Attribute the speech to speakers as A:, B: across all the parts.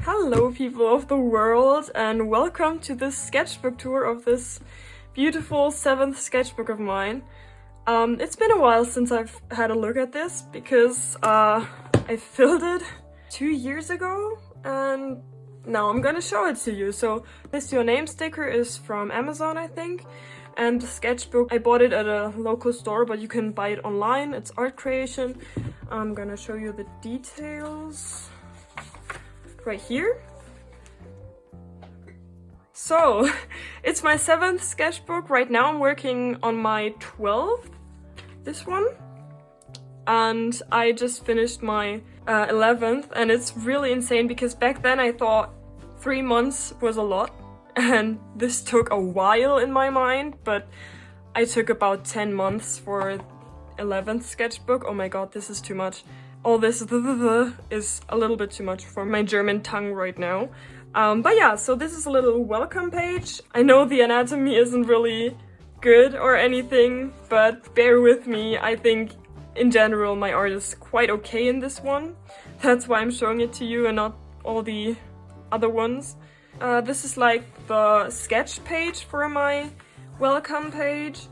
A: Hello people of the world and welcome to this sketchbook tour of this beautiful 7th sketchbook of mine. It's been a while since I've had a look at this because I filled it 2 years ago and now I'm gonna show it to you. So this Your Name sticker is from Amazon, I think, and the sketchbook, I bought it at a local store, but you can buy it online. It's art creation. I'm gonna show you the details right here. So it's my 7th sketchbook. Right now I'm working on my 12th, this one, and I just finished my 11th, and it's really insane because back then I thought 3 months was a lot and this took a while in my mind, but I took about 10 months for 11th sketchbook. Oh my god, this is too much. All this is a little bit too much for my German tongue right now. But yeah, so this is a little welcome page. I know the anatomy isn't really good or anything, but bear with me. I think in general my art is quite okay in this one. That's why I'm showing it to you and not all the other ones. This is like the sketch page for my welcome page,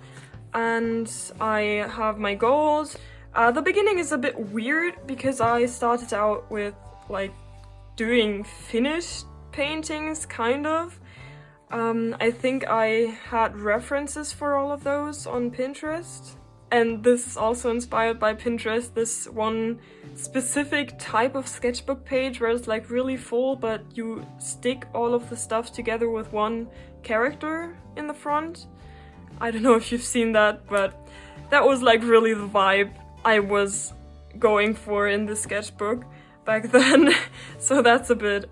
A: and I have my goals. The beginning is a bit weird because I started out with like doing finished paintings, kind of. I think I had references for all of those on Pinterest. And this is also inspired by Pinterest, this one specific type of sketchbook page where it's like really full, but you stick all of the stuff together with one character in the front. I don't know if you've seen that, but that was like really the vibe I was going for in the sketchbook back then. So that's a bit,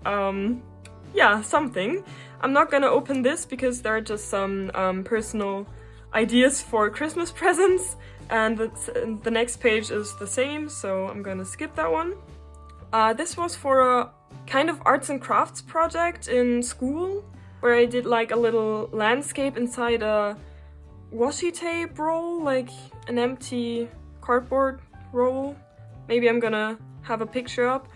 A: yeah, something. I'm not gonna open this because there are just some personal ideas for Christmas presents, and the next page is the same, so I'm gonna skip that one. This was for a kind of arts and crafts project in school, where I did like a little landscape inside a washi tape roll, like an empty cardboard roll. Maybe I'm gonna have a picture up.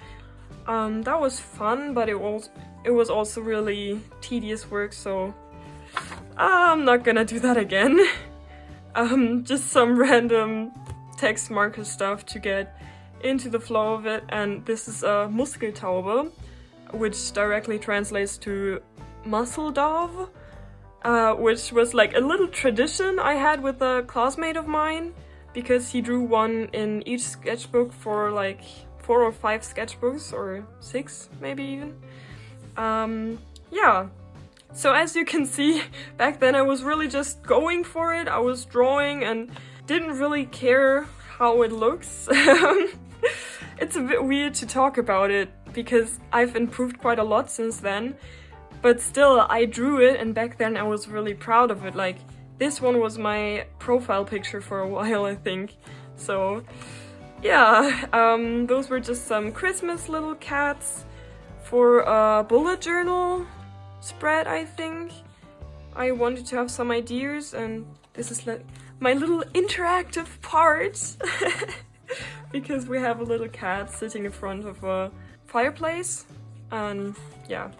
A: That was fun, but it was also really tedious work, so I'm not gonna do that again. Just some random text marker stuff to get into the flow of it, and this is a Muskeltaube, which directly translates to muscle dove, which was like a little tradition I had with a classmate of mine, because he drew one in each sketchbook for like 4 or 5 sketchbooks, or 6 maybe even. Yeah. So as you can see, back then I was really just going for it. I was drawing and didn't really care how it looks. It's a bit weird to talk about it because I've improved quite a lot since then. But still, I drew it, and back then I was really proud of it. Like, this one was my profile picture for a while, I think. So yeah, those were just some Christmas little cats for a bullet journal spread, I think. I wanted to have some ideas, and this is like my little interactive part because we have a little cat sitting in front of a fireplace, and yeah.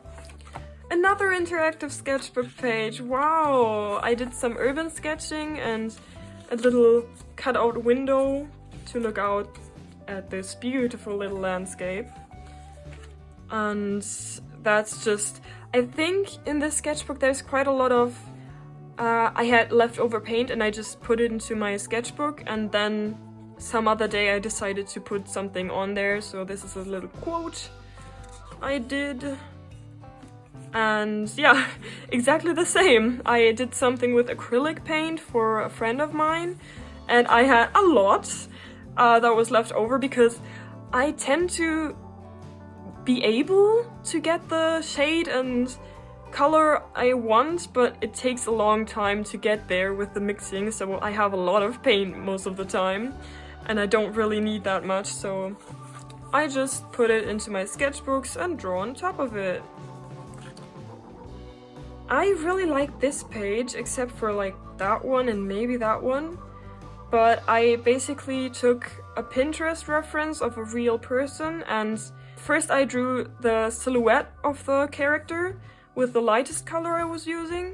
A: Another interactive sketchbook page. Wow! I did some urban sketching and a little cutout window to look out at this beautiful little landscape. And that's just, I think in this sketchbook there's quite a lot of, I had leftover paint and I just put it into my sketchbook, and then some other day I decided to put something on there. So this is a little quote I did. And yeah, exactly the same. I did something with acrylic paint for a friend of mine, and I had a lot that was left over because I tend to be able to get the shade and color I want, but it takes a long time to get there with the mixing, so I have a lot of paint most of the time, and I don't really need that much, so I just put it into my sketchbooks and draw on top of it. I really like this page, except for like that one and maybe that one, but I basically took a Pinterest reference of a real person and first I drew the silhouette of the character with the lightest color I was using,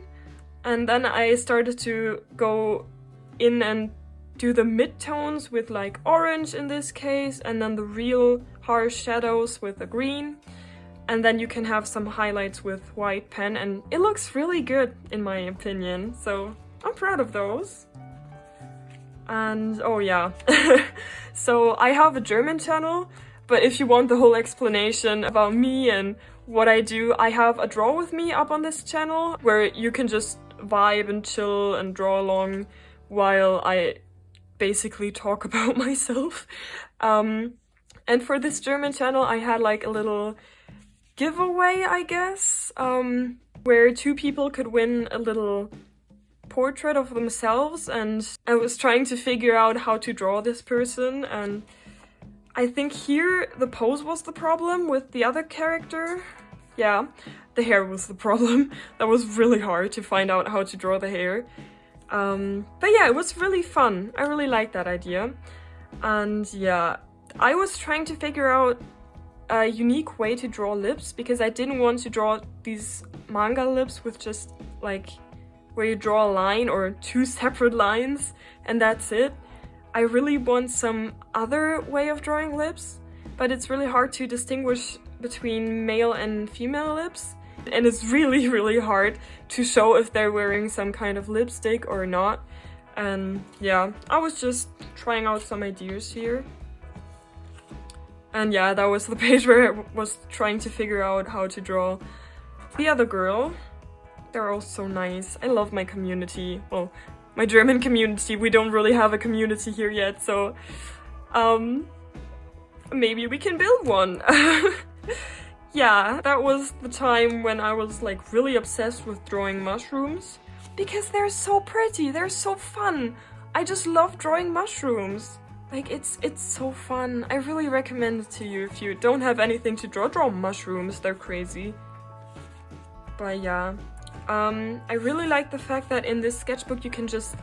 A: and then I started to go in and do the midtones with like orange in this case, and then the real harsh shadows with the green. And then you can have some highlights with white pen, and it looks really good in my opinion, so I'm proud of those. And oh yeah, so I have a German channel, but if you want the whole explanation about me and what I do, I have a DrawWithMe up on this channel where you can just vibe and chill and draw along while I basically talk about myself. And for this German channel I had like a little giveaway, I guess, where 2 people could win a little portrait of themselves, and I was trying to figure out how to draw this person, and I think here the pose was the problem with the other character. Yeah, the hair was the problem. That was really hard to find out how to draw the hair. But yeah, it was really fun. I really liked that idea. And yeah, I was trying to figure out a unique way to draw lips, because I didn't want to draw these manga lips with just like where you draw a line or 2 separate lines and that's it. I really want some other way of drawing lips, but it's really hard to distinguish between male and female lips, and it's really, really hard to show if they're wearing some kind of lipstick or not. And yeah, I was just trying out some ideas here. And yeah, that was the page where I was trying to figure out how to draw the other girl. They're all so nice. I love my community. Well, my German community. We don't really have a community here yet, so maybe we can build one. Yeah, that was the time when I was like really obsessed with drawing mushrooms, because they're so pretty, they're so fun. I just love drawing mushrooms. Like, it's so fun. I really recommend it to you if you don't have anything to draw. Draw mushrooms, they're crazy. But yeah, I really like the fact that in this sketchbook you can just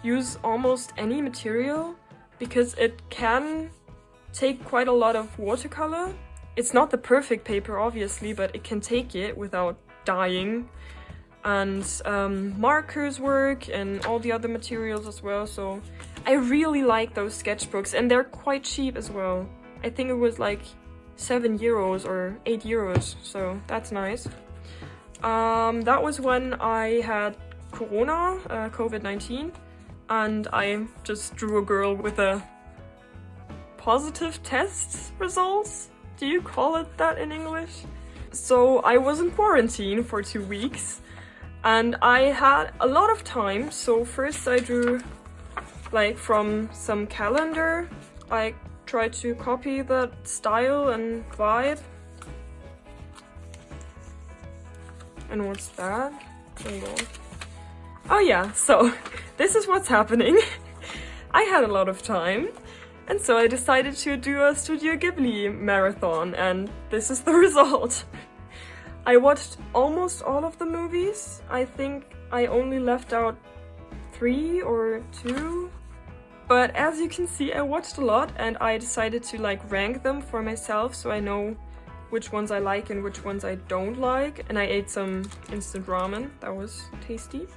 A: use almost any material, because it can take quite a lot of watercolor. It's not the perfect paper, obviously, but it can take it without dying. And markers work and all the other materials as well, so I really like those sketchbooks, and they're quite cheap as well. I think it was like €7 or €8, so that's nice. That was when I had Corona, COVID-19, and I just drew a girl with a positive test results. Do you call it that in English? So I was in quarantine for 2 weeks, and I had a lot of time. So first I drew like from some calendar. I tried to copy that style and vibe. And what's that? Oh yeah, so this is what's happening. I had a lot of time, and so I decided to do a Studio Ghibli marathon, and this is the result. I watched almost all of the movies. I think I only left out 3 or 2. But as you can see, I watched a lot, and I decided to like rank them for myself so I know which ones I like and which ones I don't like. And I ate some instant ramen. That was tasty.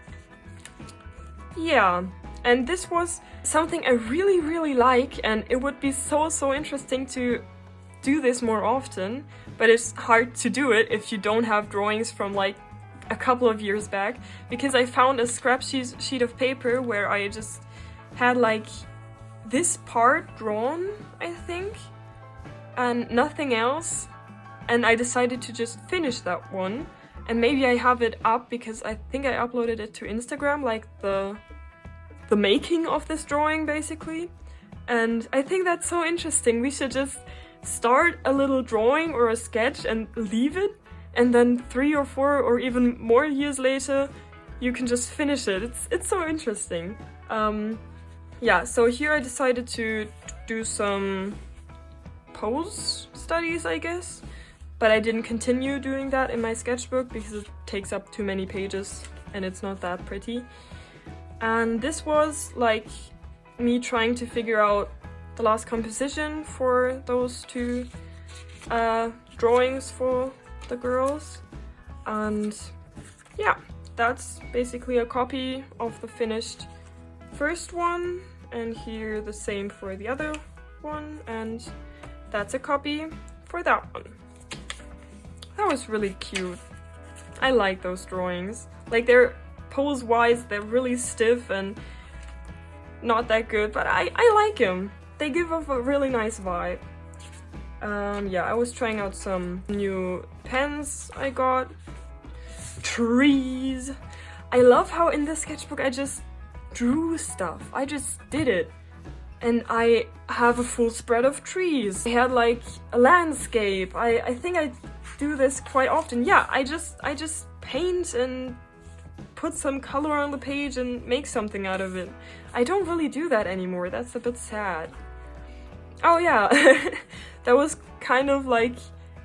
A: Yeah, and this was something I really, really like, and it would be so interesting to do this more often, but it's hard to do it if you don't have drawings from like a couple of years back, because I found a scrap sheet of paper where I just had like this part drawn, I think, and nothing else, and I decided to just finish that one. And maybe I have it up because I think I uploaded it to Instagram, like the making of this drawing basically. And I think that's so interesting. We should just start a little drawing or a sketch and leave it, and then 3 or 4 or even more years later you can just finish it. It's so interesting. Yeah, so here I decided to do some pose studies, I guess, but I didn't continue doing that in my sketchbook because it takes up too many pages and it's not that pretty. And this was like me trying to figure out the last composition for those 2 drawings for the girls. And yeah, that's basically a copy of the finished first one, and here the same for the other one, and that's a copy for that one. That was really cute. I like those drawings. Like, they're pose-wise, they're really stiff and not that good, but I like them. They give off a really nice vibe. Yeah, I was trying out some new pens I got. Trees. I love how in this sketchbook I just drew stuff. I just did it. And I have a full spread of trees. I had like a landscape. I think I do this quite often. Yeah, I just paint and put some color on the page and make something out of it. I don't really do that anymore. That's a bit sad. Oh yeah, that was kind of like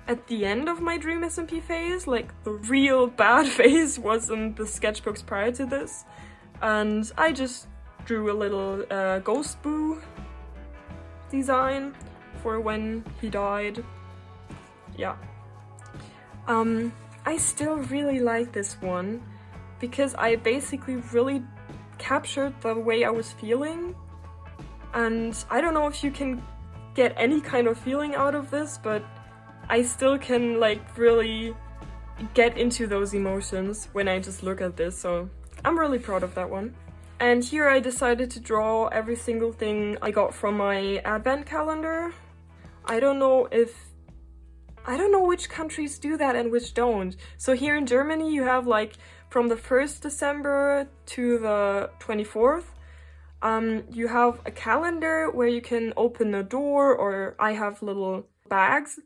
A: at the end of my Dream SMP phase. Like, the real bad phase was in the sketchbooks prior to this. And I just drew a little ghost boo design for when he died. Yeah. I still really like this one because I basically really captured the way I was feeling. And I don't know if you can get any kind of feeling out of this, but I still can like really get into those emotions when I just look at this, so I'm really proud of that one. And here I decided to draw every single thing I got from my advent calendar. I don't know which countries do that and which don't. So here in Germany you have like from the 1st December to the 24th. You have a calendar where you can open a door, or I have little bags.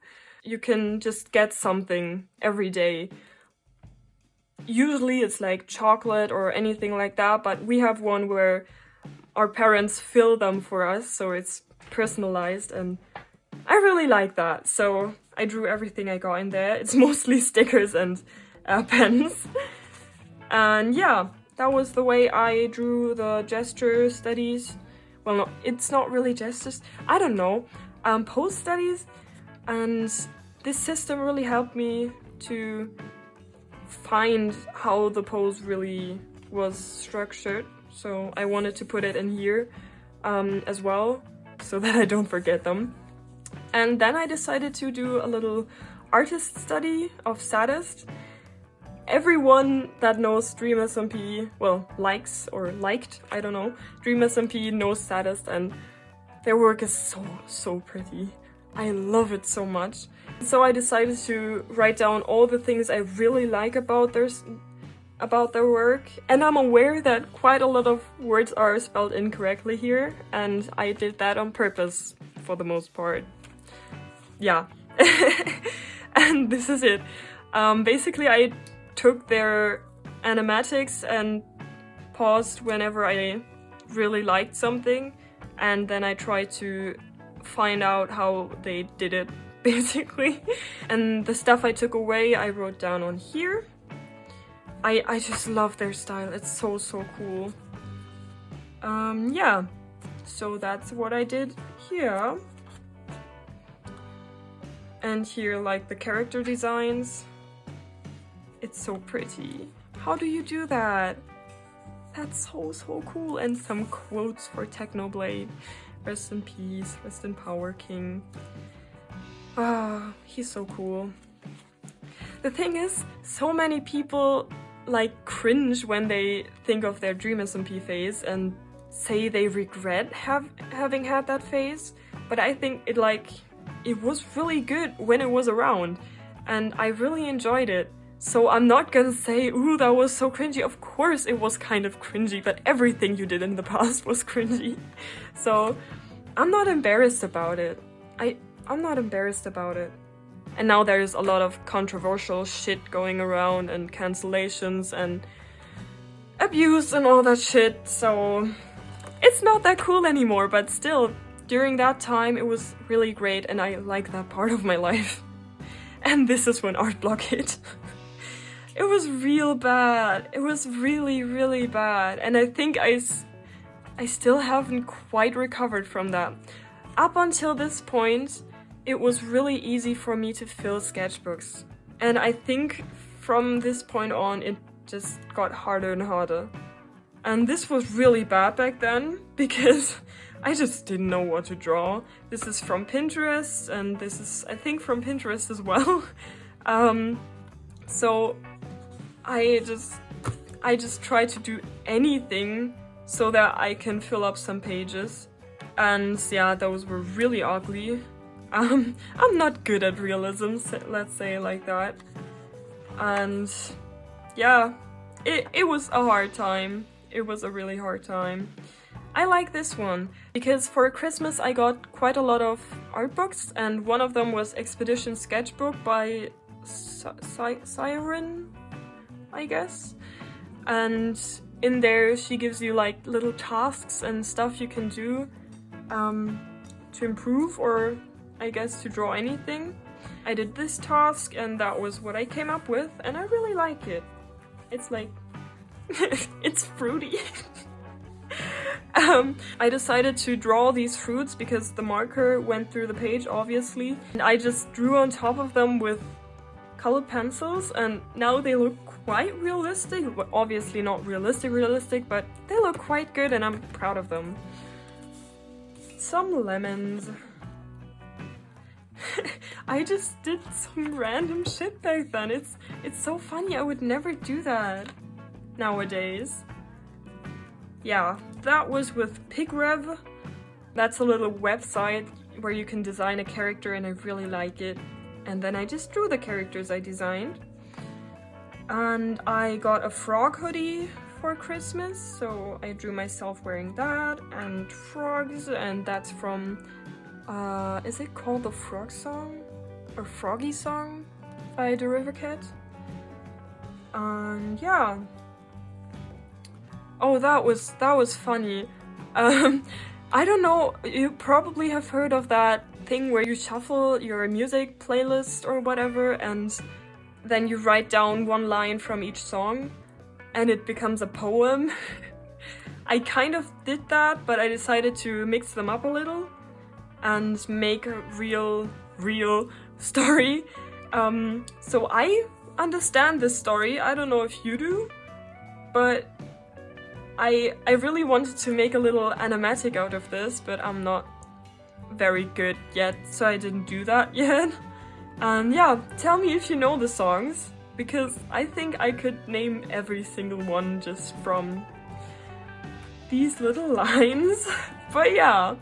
A: You can just get something every day. Usually it's like chocolate or anything like that, but we have one where our parents fill them for us, so it's personalized, and I really like that. So I drew everything I got in there. It's mostly stickers and pens. And yeah, that was the way I drew the gesture studies. Well, no, it's not really gestures. I don't know. Pose studies. And this system really helped me to find how the pose really was structured. So I wanted to put it in here as well, so that I don't forget them. And then I decided to do a little artist study of Saddest. Everyone that knows Dream SMP, well, likes or liked, I don't know, Dream SMP knows Saddest, and their work is so pretty. I love it so much. So I decided to write down all the things I really like about their work. And I'm aware that quite a lot of words are spelled incorrectly here, and I did that on purpose for the most part. Yeah. And this is it. Basically I took their animatics and paused whenever I really liked something, and then I tried to find out how they did it, basically. And the stuff I took away I wrote down on here. I just love their style. It's so cool. Yeah, so that's what I did here. And here, like, the character designs. It's so pretty. How do you do that? That's so cool. And some quotes for Technoblade. Rest in peace, rest in power, King. Ah, he's so cool. The thing is, so many people like cringe when they think of their Dream SMP phase and say they regret having had that phase. But I think it was really good when it was around, and I really enjoyed it. So I'm not gonna say, ooh, that was so cringy. Of course it was kind of cringy, but everything you did in the past was cringy. So I'm not embarrassed about it. I'm not embarrassed about it. And now there's a lot of controversial shit going around, and cancellations and abuse and all that shit, so it's not that cool anymore, but still, during that time it was really great, and I like that part of my life. And this is when art block hit. It was real bad. It was really bad, and I think I still haven't quite recovered from that. Up until this point, it was really easy for me to fill sketchbooks. And I think from this point on, it just got harder and harder. And this was really bad back then, because I just didn't know what to draw. This is from Pinterest, and this is, I think, from Pinterest as well. So I just try to do anything so that I can fill up some pages. And yeah, those were really ugly. I'm not good at realism, let's say it like that. And yeah, it was a hard time. It was a really hard time. I like this one because for Christmas I got quite a lot of art books, and one of them was Expedition Sketchbook by Siren, I guess. And in there she gives you like little tasks and stuff you can do to improve, or I guess to draw anything. I did this task and that was what I came up with, and I really like it. It's like it's fruity. I decided to draw these fruits because the marker went through the page, obviously. And I just drew on top of them with colored pencils, and now they look quite realistic. Well, obviously not realistic, but they look quite good and I'm proud of them. Some lemons. I just did some random shit back then. It's so funny, I would never do that nowadays. Yeah, that was with PigRev. That's a little website where you can design a character, and I really like it. And then I just drew the characters I designed. And I got a frog hoodie for Christmas, so I drew myself wearing that and frogs, and that's from is it called The Frog Song? Or Froggy Song by The River Cat? And yeah. Oh, that was funny. I don't know, you probably have heard of that thing where you shuffle your music playlist or whatever, and then you write down one line from each song and it becomes a poem. I kind of did that, but I decided to mix them up a little and make a real story. So I understand this story. I don't know if you do, but I really wanted to make a little animatic out of this, but I'm not very good yet, so I didn't do that yet. And yeah, tell me if you know the songs, because I think I could name every single one just from these little lines. But yeah,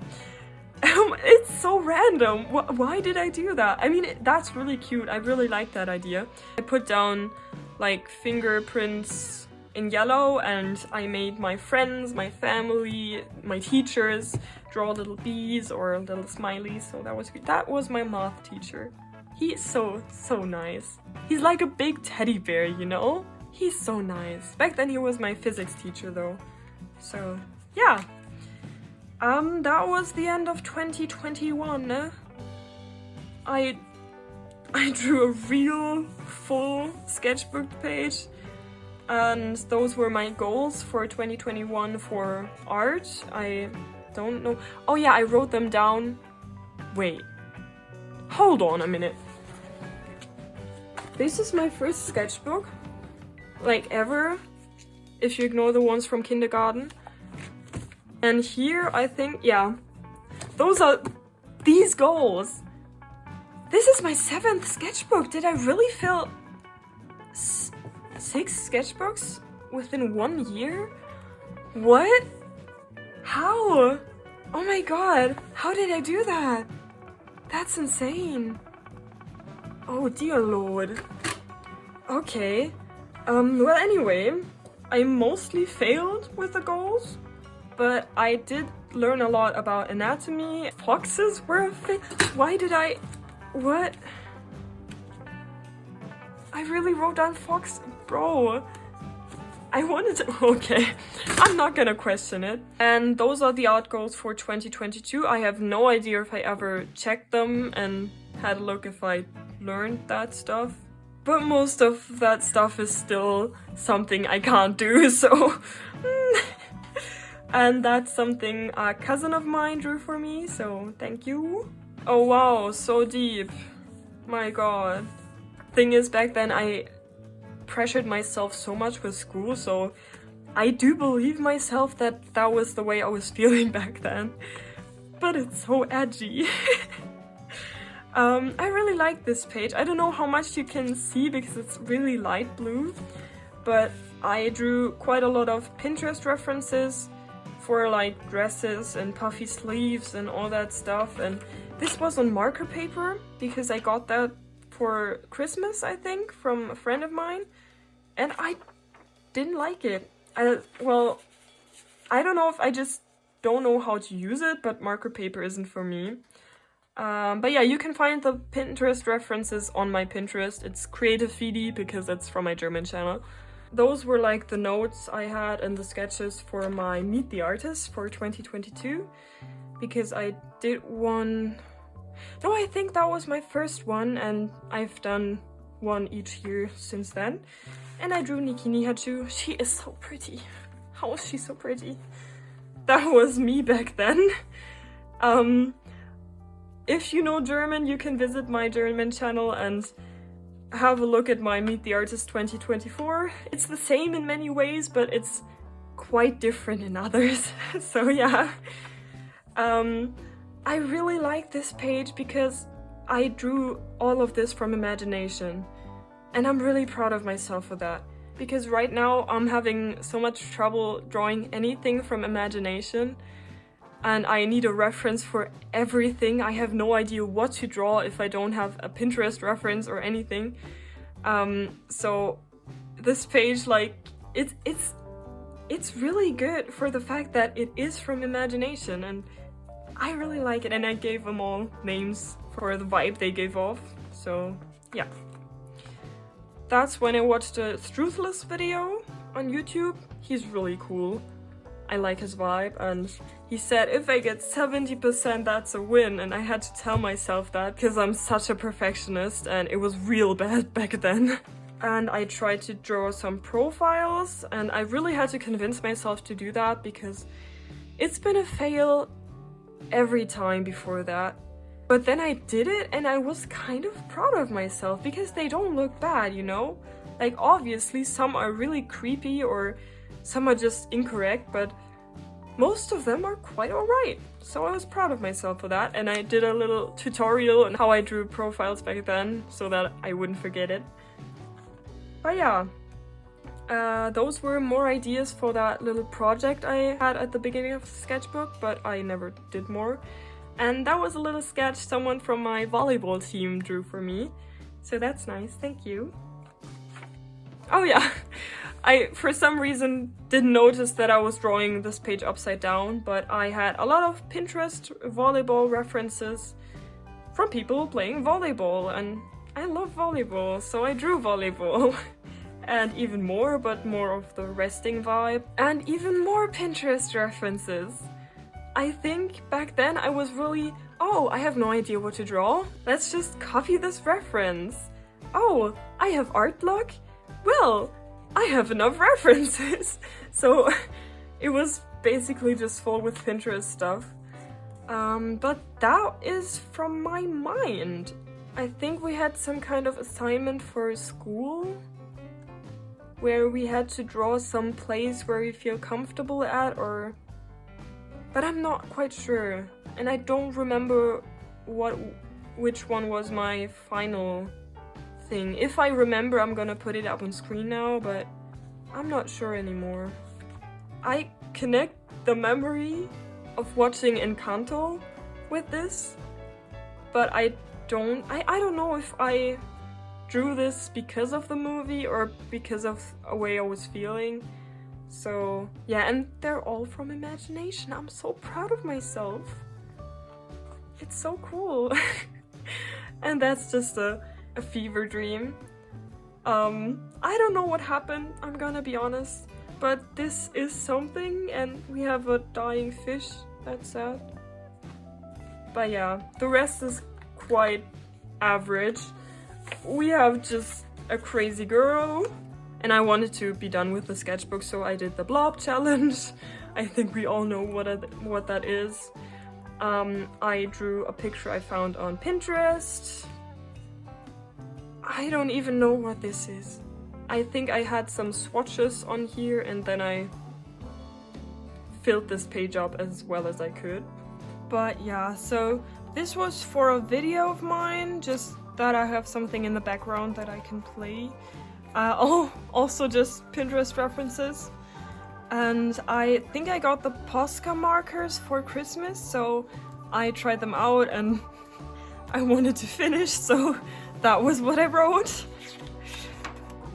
A: it's so random. Why did I do that? I mean, that's really cute. I really like that idea. I put down like fingerprints in yellow, and I made my friends, my family, my teachers draw little bees or little smileys, so that was my math teacher. He's so nice. He's like a big teddy bear, you know? He's so nice. Back then he was my physics teacher though. So yeah. That was the end of 2021. I drew a real full sketchbook page, and those were my goals for 2021 for art. I don't know. Oh yeah, I wrote them down. Wait. Hold on a minute. This is my first sketchbook, like ever, if you ignore the ones from kindergarten. And here, I think, yeah, those are these goals. This is my 7th sketchbook. Did I really fill 6 sketchbooks within 1 year? What? How? Oh my god, how did I do that? That's insane. Oh dear lord. Okay. Well anyway, I mostly failed with the goals, but I did learn a lot about anatomy. Foxes were a thing. Why did I... What? I really wrote down fox... Bro. I wanted to... Okay. I'm not gonna question it. And those are the art goals for 2022. I have no idea if I ever checked them and had a look if I learned that stuff. But most of that stuff is still something I can't do, so... And that's something a cousin of mine drew for me, so thank you. Oh wow, so deep. My god. Thing is, back then I pressured myself so much with school, so I do believe myself that that was the way I was feeling back then. But it's so edgy. I really like this page. I don't know how much you can see because it's really light blue, but I drew quite a lot of Pinterest references for like dresses and puffy sleeves and all that stuff, and this was on marker paper because I got that for Christmas, I think, from a friend of mine, and I didn't like it. Well, I don't know if I just don't know how to use it, but marker paper isn't for me. But yeah, you can find the Pinterest references on my Pinterest. It's Creative FIDI because it's from my German channel. Those were like the notes I had and the sketches for my Meet the Artist for 2022. Because I did one... No, I think that was my first one, and I've done one each year since then. And I drew Niki Nihachu. She is so pretty. How is she so pretty? That was me back then. If you know German, you can visit my German channel and have a look at my Meet the Artist 2024. It's the same in many ways, but it's quite different in others. So yeah. I really like this page because I drew all of this from imagination. And I'm really proud of myself for that. Because right now I'm having so much trouble drawing anything from imagination. And I need a reference for everything. I have no idea what to draw if I don't have a Pinterest reference or anything. So this page, like, it's really good for the fact that it is from imagination, and I really like it. And I gave them all names for the vibe they gave off. So yeah. That's when I watched the Struthless video on YouTube. He's really cool. I like his vibe, and he said if I get 70% that's a win, and I had to tell myself that because I'm such a perfectionist and it was real bad back then. And I tried to draw some profiles, and I really had to convince myself to do that because it's been a fail every time before that. But then I did it and I was kind of proud of myself because they don't look bad, you know? Like, obviously some are really creepy or some are just incorrect, but most of them are quite alright. So I was proud of myself for that, and I did a little tutorial on how I drew profiles back then so that I wouldn't forget it. But yeah, those were more ideas for that little project I had at the beginning of the sketchbook, but I never did more. And that was a little sketch someone from my volleyball team drew for me. So that's nice, thank you. Oh yeah, I for some reason didn't notice that I was drawing this page upside down, but I had a lot of Pinterest volleyball references from people playing volleyball, and I love volleyball, so I drew volleyball. And even more, but more of the resting vibe, and even more Pinterest references. I think back then I was really, oh, I have no idea what to draw. Let's just copy this reference. Oh, I have art block? Well, I have enough references. So it was basically just full with Pinterest stuff. But that is from my mind. I think we had some kind of assignment for school where we had to draw some place where we feel comfortable at, or... But I'm not quite sure, and I don't remember which one was my final thing. If I remember, I'm gonna put it up on screen now, but I'm not sure anymore. I connect the memory of watching Encanto with this, but I don't know if I drew this because of the movie or because of a way I was feeling. So yeah, and they're all from imagination. I'm so proud of myself. It's so cool. And that's just a fever dream. I don't know what happened, I'm gonna be honest, but this is something, and we have a dying fish. That's sad. But yeah, the rest is quite average. We have just a crazy girl, and I wanted to be done with the sketchbook, so I did the blob challenge. I think we all know what that is. I drew a picture I found on Pinterest. I don't even know what this is. I think I had some swatches on here and then I filled this page up as well as I could. But yeah, so this was for a video of mine, just that I have something in the background that I can play. Also just Pinterest references. And I think I got the Posca markers for Christmas, so I tried them out and I wanted to finish, so that was what I wrote.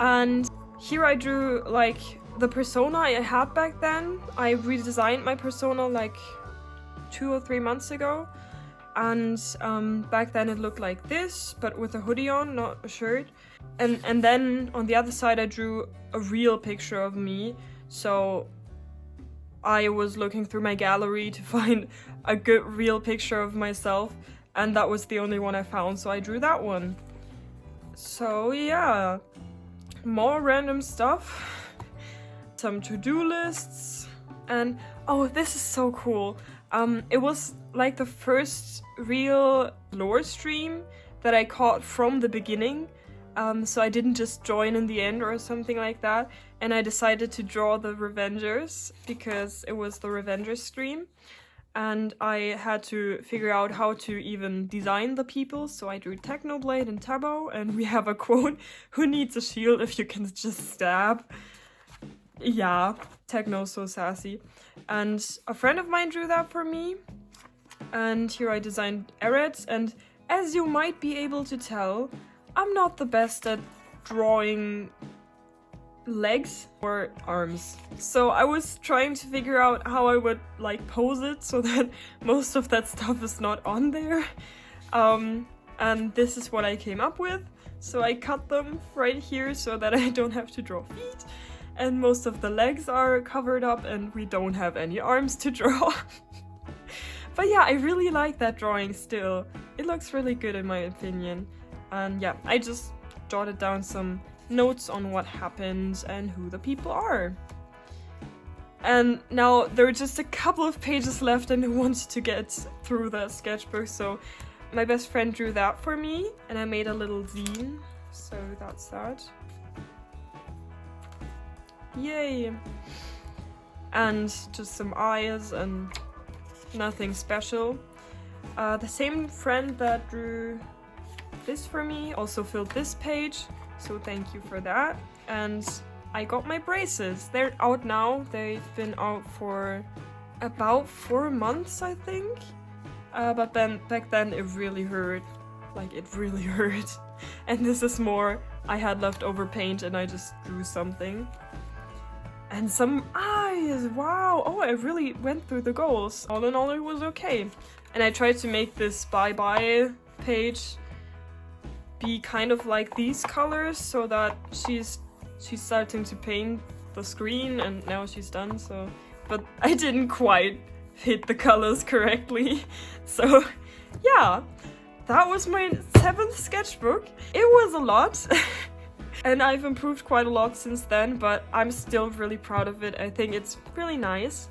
A: And here I drew like the persona I had back then. I redesigned my persona like 2 or 3 months ago. And back then it looked like this, but with a hoodie on, not a shirt. And then on the other side I drew a real picture of me. So I was looking through my gallery to find a good real picture of myself, and that was the only one I found, so I drew that one. So yeah, more random stuff, some to-do lists, and oh, this is so cool. It was like the first real lore stream that I caught from the beginning. So I didn't just join in the end or something like that, and I decided to draw the Revengers because it was the Revengers stream and I had to figure out how to even design the people, so I drew Technoblade and Tabo, and we have a quote, "Who needs a shield if you can just stab?" Yeah, Techno's so sassy. And a friend of mine drew that for me, and here I designed Eret, and as you might be able to tell, I'm not the best at drawing legs or arms. So I was trying to figure out how I would like pose it so that most of that stuff is not on there. And this is what I came up with. So I cut them right here so that I don't have to draw feet. And most of the legs are covered up and we don't have any arms to draw. But yeah, I really like that drawing still. It looks really good in my opinion. And yeah, I just jotted down some notes on what happened and who the people are. And now there are just a couple of pages left and I wanted to get through the sketchbook, so my best friend drew that for me and I made a little zine, so that's that. Yay! And just some eyes and nothing special. The same friend that drew this for me also filled this page, so thank you for that. And I got my braces. They're out now. They've been out for about 4 months, I think. But then back then it really hurt. Like, it really hurt. And this is more, I had leftover paint and I just drew something. And some eyes, wow! Oh, I really went through the goals. All in all, it was okay. And I tried to make this bye-bye page be kind of like these colors so that she's starting to paint the screen and now she's done, so. But I didn't quite hit the colors correctly. So yeah, that was my 7th sketchbook. It was a lot. And I've improved quite a lot since then, but I'm still really proud of it. I think it's really nice.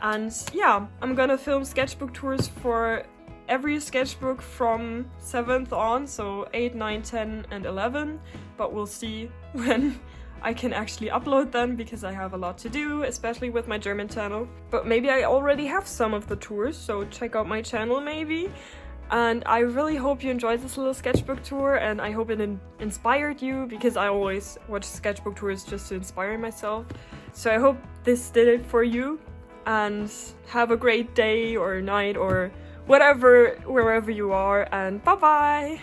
A: And yeah, I'm gonna film sketchbook tours for every sketchbook from 7th on, so 8, 9, 10 and 11, but we'll see when I can actually upload them because I have a lot to do, especially with my German channel. But maybe I already have some of the tours, so check out my channel maybe. And I really hope you enjoyed this little sketchbook tour, and I hope it inspired you, because I always watch sketchbook tours just to inspire myself. So I hope this did it for you, and have a great day or night or whatever, wherever you are, and bye bye!